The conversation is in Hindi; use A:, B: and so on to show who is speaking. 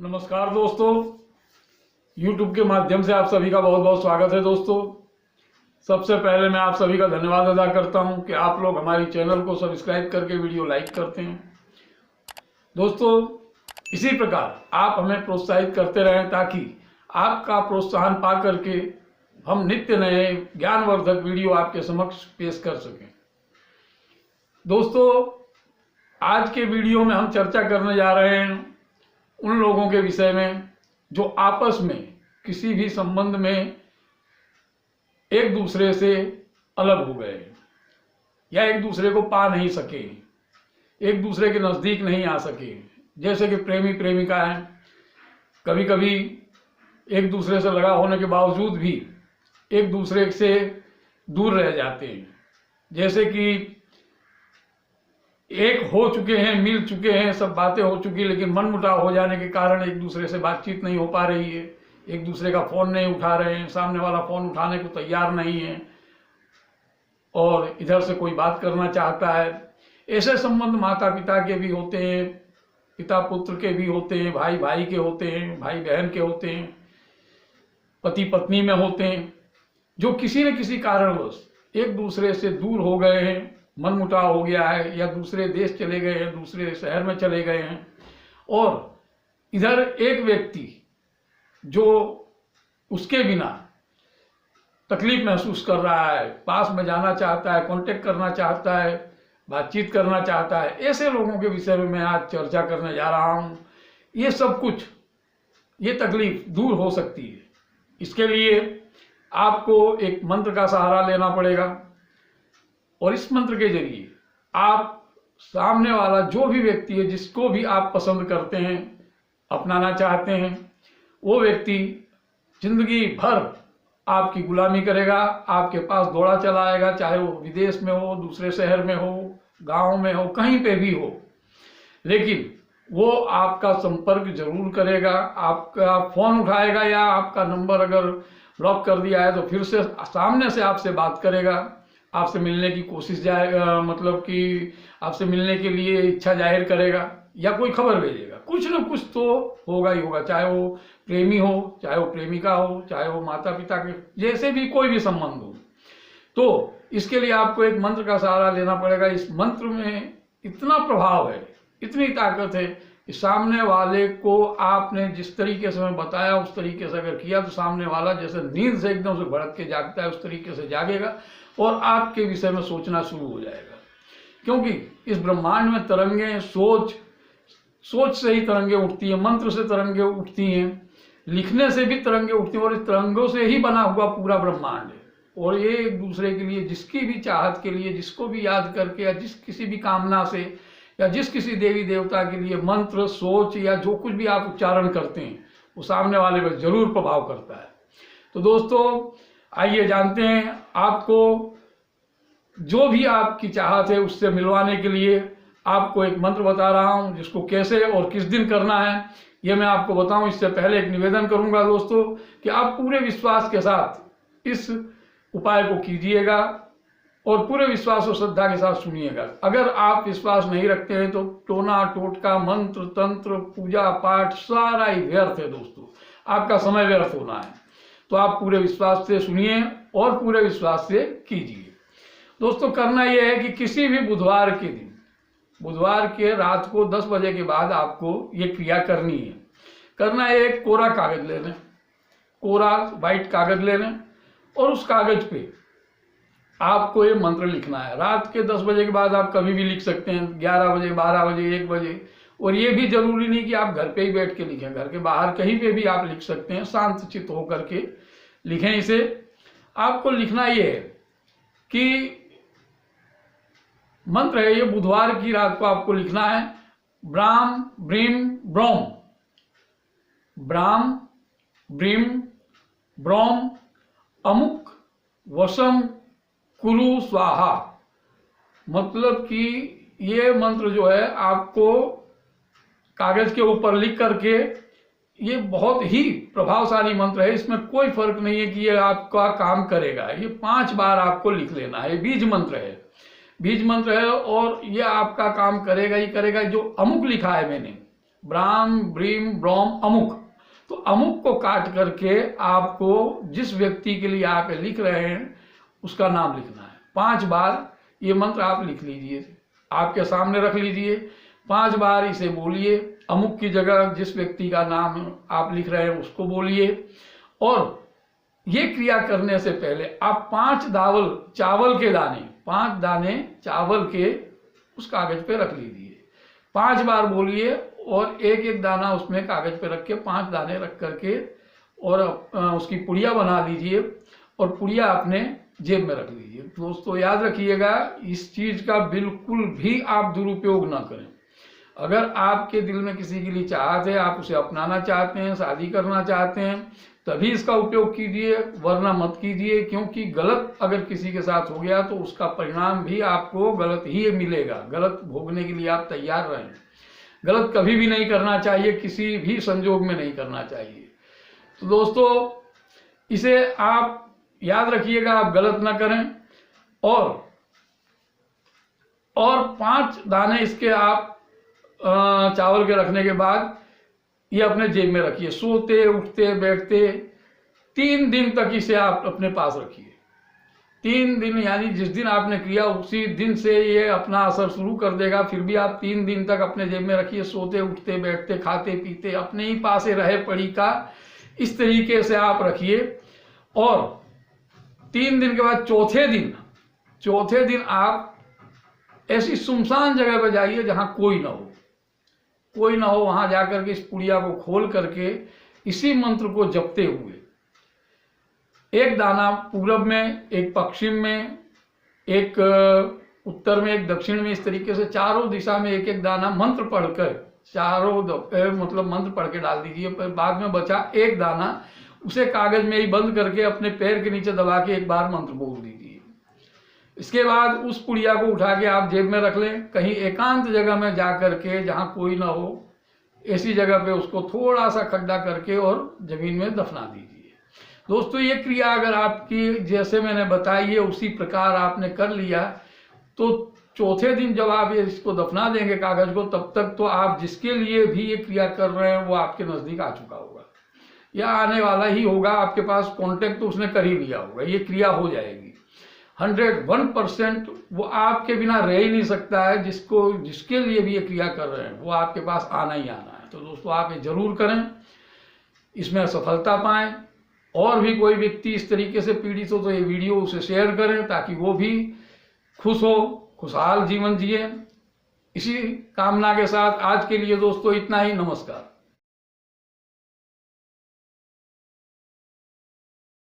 A: नमस्कार दोस्तों, YouTube के माध्यम से आप सभी का बहुत बहुत स्वागत है। दोस्तों, सबसे पहले मैं आप सभी का धन्यवाद अदा करता हूं कि आप लोग हमारी चैनल को सब्सक्राइब करके वीडियो लाइक करते हैं। दोस्तों, इसी प्रकार आप हमें प्रोत्साहित करते रहें ताकि आपका प्रोत्साहन पा करके हम नित्य नए ज्ञानवर्धक वीडियो आपके समक्ष पेश कर सकें। दोस्तों, आज के वीडियो में हम चर्चा करने जा रहे हैं उन लोगों के विषय में जो आपस में किसी भी संबंध में एक दूसरे से अलग हो गए या एक दूसरे को पा नहीं सके, एक दूसरे के नज़दीक नहीं आ सके। जैसे कि प्रेमी प्रेमिका हैं, कभी कभी एक दूसरे से लगा होने के बावजूद भी एक दूसरे से दूर रह जाते हैं। जैसे कि एक हो चुके हैं, मिल चुके हैं, सब बातें हो चुकी, लेकिन मनमुटाव हो जाने के कारण एक दूसरे से बातचीत नहीं हो पा रही है, एक दूसरे का फ़ोन नहीं उठा रहे हैं, सामने वाला फ़ोन उठाने को तैयार नहीं है और इधर से कोई बात करना चाहता है। ऐसे संबंध माता पिता के भी होते हैं, पिता पुत्र के भी होते हैं, भाई भाई के होते हैं, भाई बहन के होते हैं, पति पत्नी में होते हैं, जो किसी न किसी कारणवश एक दूसरे से दूर हो गए हैं, मनमुटाव हो गया है या दूसरे देश चले गए हैं, दूसरे शहर में चले गए हैं और इधर एक व्यक्ति जो उसके बिना तकलीफ महसूस कर रहा है, पास में जाना चाहता है, कांटेक्ट करना चाहता है, बातचीत करना चाहता है, ऐसे लोगों के विषय में मैं आज चर्चा करने जा रहा हूँ। ये सब कुछ, ये तकलीफ दूर हो सकती है। इसके लिए आपको एक मंत्र का सहारा लेना पड़ेगा और इस मंत्र के जरिए आप सामने वाला जो भी व्यक्ति है, जिसको भी आप पसंद करते हैं, अपनाना चाहते हैं, वो व्यक्ति जिंदगी भर आपकी गुलामी करेगा, आपके पास दौड़ा चला आएगा, चाहे वो विदेश में हो, दूसरे शहर में हो, गांव में हो, कहीं पे भी हो, लेकिन वो आपका संपर्क जरूर करेगा, आपका फोन उठाएगा या आपका नंबर अगर ब्लॉक कर दिया है तो फिर से सामने से आपसे बात करेगा, आपसे मिलने की कोशिश जाएगा, मतलब कि आपसे मिलने के लिए इच्छा जाहिर करेगा या कोई खबर भेजेगा। कुछ न कुछ तो होगा ही होगा, चाहे वो प्रेमी हो, चाहे वो प्रेमिका हो, चाहे वो माता पिता के, जैसे भी कोई भी संबंध हो। तो इसके लिए आपको एक मंत्र का सहारा लेना पड़ेगा। इस मंत्र में इतना प्रभाव है, इतनी ताकत है कि सामने वाले को आपने जिस तरीके से मैं बताया उस तरीके से अगर किया तो सामने वाला जैसे नींद से एकदम से भड़क के जागता है, उस तरीके से जागेगा और आपके विषय में सोचना शुरू हो जाएगा। क्योंकि इस ब्रह्मांड में तरंगें सोच से ही तरंगें उठती हैं, मंत्र से तरंगें उठती हैं, लिखने से भी तरंगें उठती हैं और इस तरंगों से ही बना हुआ पूरा ब्रह्मांड है। और ये एक दूसरे के लिए, जिसकी भी चाहत के लिए, जिसको भी याद करके या जिस किसी भी कामना से या जिस किसी देवी देवता के लिए मंत्र, सोच या जो कुछ भी आप उच्चारण करते हैं, वो सामने वाले पर जरूर प्रभाव करता है। तो दोस्तों, आइए जानते हैं आपको जो भी आपकी चाहत है उससे मिलवाने के लिए आपको एक मंत्र बता रहा हूं, जिसको कैसे और किस दिन करना है ये मैं आपको बताऊं। इससे पहले एक निवेदन करूंगा दोस्तों कि आप पूरे विश्वास के साथ इस उपाय को कीजिएगा और पूरे विश्वास और श्रद्धा के साथ सुनिएगा। अगर आप विश्वास नहीं रखते हैं तो टोना टोटका, मंत्र तंत्र, पूजा पाठ सारा ही व्यर्थ है दोस्तों, आपका समय व्यर्थ होना है। तो आप पूरे विश्वास से सुनिए और पूरे विश्वास से कीजिए। दोस्तों, करना यह है कि किसी भी बुधवार के दिन, बुधवार के रात को 10 बजे के बाद आपको ये क्रिया करनी है। करना है, एक कोरा कागज ले लें, कोरा वाइट कागज ले लें और उस कागज पे आपको ये मंत्र लिखना है। रात के 10 बजे के बाद आप कभी भी लिख सकते हैं, 11 बजे, 12 बजे, 1 बजे। और ये भी जरूरी नहीं कि आप घर पे ही बैठ के लिखें, घर के बाहर कहीं पे भी आप लिख सकते हैं, शांत चित्त होकर के लिखें इसे। आपको लिखना ये है कि मंत्र है ये, बुधवार की रात को आपको लिखना है, ब्राम ब्रीम ब्रोम, ब्राम ब्रीम ब्रोम अमुक वसम कुरु स्वाहा। मतलब कि ये मंत्र जो है आपको कागज के ऊपर लिख करके, ये बहुत ही प्रभावशाली मंत्र है, इसमें कोई फर्क नहीं है कि ये आपका काम करेगा। ये 5 बार आपको लिख लेना है। बीज मंत्र है, बीज मंत्र है और ये आपका काम करेगा ही करेगा। जो अमुक लिखा है मैंने, ब्राम ब्रीम ब्रोम अमुक। तो अमुक को काट करके आपको जिस व्यक्ति के लिए आप लिख रहे हैं उसका नाम लिखना है। 5 बार ये मंत्र आप लिख लीजिए, आपके सामने रख लीजिए, 5 बार इसे बोलिए। अमुक की जगह जिस व्यक्ति का नाम आप लिख रहे हैं उसको बोलिए। और ये क्रिया करने से पहले आप 5 चावल के दाने, 5 दाने चावल के उस कागज पे रख लीजिए। 5 बार बोलिए और एक एक दाना उसमें कागज पे रख के 5 दाने रख करके और उसकी पुड़िया बना लीजिए और पुड़िया अपने जेब में रख लीजिए। दोस्तों याद रखिएगा, इस चीज का बिल्कुल भी आप दुरुपयोग ना करें। अगर आपके दिल में किसी के लिए चाहत है, आप उसे अपनाना चाहते हैं, शादी करना चाहते हैं, तभी इसका उपयोग कीजिए, वरना मत कीजिए। क्योंकि गलत अगर किसी के साथ हो गया तो उसका परिणाम भी आपको गलत ही मिलेगा। गलत भोगने के लिए आप तैयार रहें। गलत कभी भी नहीं करना चाहिए, किसी भी संजोग में नहीं करना चाहिए। तो दोस्तों इसे आप याद रखिएगा, आप गलत ना करें। और 5 दाने इसके आप चावल के रखने के बाद ये अपने जेब में रखिए। सोते उठते बैठते 3 दिन तक इसे आप अपने पास रखिए। 3 दिन यानी जिस दिन आपने किया उसी दिन से ये अपना असर शुरू कर देगा। फिर भी आप 3 दिन तक अपने जेब में रखिए। सोते उठते बैठते खाते पीते अपने ही पास रहे पड़ी का इस तरीके से आप रखिए। और 3 दिन के बाद चौथे दिन आप ऐसी सुनसान जगह पर जाइए जहां कोई ना हो, वहां जाकर के इस पुड़िया को खोल करके इसी मंत्र को जपते हुए, एक दाना पूरब में, एक पश्चिम में, एक उत्तर में, एक दक्षिण में, इस तरीके से चारों दिशा में एक एक दाना मंत्र पढ़कर मंत्र पढ़ के डाल दीजिए। पर बाद में बचा एक दाना उसे कागज में ही बंद करके अपने पैर के नीचे दबा के एक बार मंत्र बोल दीजिए। इसके बाद उस पुड़िया को उठा के आप जेब में रख लें। कहीं एकांत जगह में जा करके जहां कोई ना हो, ऐसी जगह पे उसको थोड़ा सा खड्डा करके और जमीन में दफना दीजिए। दोस्तों ये क्रिया अगर आपकी जैसे मैंने बताई है उसी प्रकार आपने कर लिया तो चौथे दिन जब आप ये इसको दफना देंगे कागज को, तब तक तो आप जिसके लिए भी ये क्रिया कर रहे हैं वो आपके नजदीक आ चुका होगा या आने वाला ही होगा। आपके पास कांटेक्ट तो उसने कर ही लिया होगा। ये क्रिया हो जाएगी 101%। वो आपके बिना रह ही नहीं सकता है। जिसके लिए भी ये क्रिया कर रहे हैं वो आपके पास आना ही आना है। तो दोस्तों आप ये जरूर करें, इसमें सफलता पाएं। और भी कोई व्यक्ति इस तरीके से पीड़ित हो तो ये वीडियो उसे शेयर करें ताकि वो भी खुश हो, खुशहाल जीवन जिए। इसी कामना के साथ आज के लिए दोस्तों इतना ही। नमस्कार।